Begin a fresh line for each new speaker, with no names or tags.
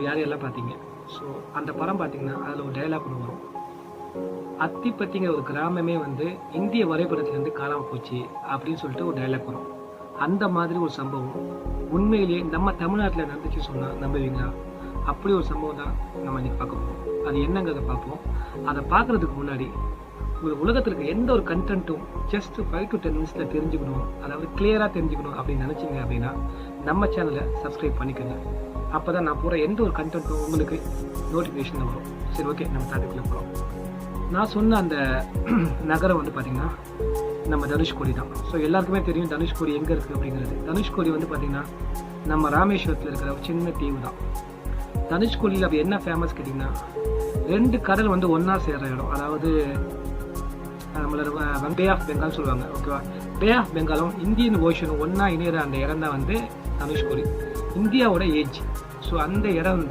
யாரையெல்லாம் பார்த்தீங்க. ஸோ அந்த படம் பார்த்தீங்கன்னா அதில் ஒரு டைலாக் ஒன்று வரும். அத்திப்பட்டிங்கிற ஒரு கிராமமே வந்து இந்திய வரைபடத்துலேருந்து காணாமல் போச்சு அப்படின்னு சொல்லிட்டு ஒரு டைலாக் வரும். அந்த மாதிரி ஒரு சம்பவம் உண்மையிலேயே நம்ம தமிழ்நாட்டில் நடந்துச்சு சொன்னால் நம்புவீங்களா? அப்படி ஒரு சம்பவம் தான் நம்ம இன்னைக்கு பார்க்க போகிறோம். அது என்னங்கிறத பார்ப்போம். அதை பார்க்குறதுக்கு முன்னாடி உங்களுக்கு உலகத்தில் இருக்க எந்த ஒரு கண்டென்ட்டும் ஜஸ்ட் 5 to 10 மினிட்ஸில் தெரிஞ்சுக்கணும், அதாவது கிளியராக தெரிஞ்சுக்கணும் அப்படின்னு நினச்சிங்க அப்படின்னா நம்ம சேனலை சப்ஸ்கிரைப் பண்ணிக்கோங்க. அப்போ தான் நான் போகிற எந்த ஒரு கண்டென்ட்டும் உங்களுக்கு நோட்டிஃபிகேஷன் வரும். சரி, ஓகே, நம்ம டாபிக்ல போகிறோம். நான் சொன்ன அந்த நகரம் வந்து பார்த்திங்கன்னா நம்ம தனுஷ்கோடி தான். ஸோ எல்லாருக்குமே தெரியும் தனுஷ்கோடி எங்கே இருக்குது அப்படிங்கிறது. தனுஷ்கோடி வந்து பார்த்திங்கன்னா நம்ம ராமேஸ்வரத்தில் இருக்கிற ஒரு சின்ன தீவு தான். தனுஷ்கோடியில் அப்படி என்ன ஃபேமஸ் கேட்டிங்கன்னா, 2 கடல் வந்து ஒன்றா சேர்கிற இடம். அதாவது நம்மளோட பே ஆஃப் பெங்கால் சொல்லுவாங்க, ஓகேவா? பே ஆஃப் பெங்காலும் இந்தியன் ஓஷனும் ஒன்றா இணையிற அந்த இடம் தான் வந்து தனுஷ்கோடி. இந்தியாவோட ஏஜ். ஸோ அந்த இடம் வந்து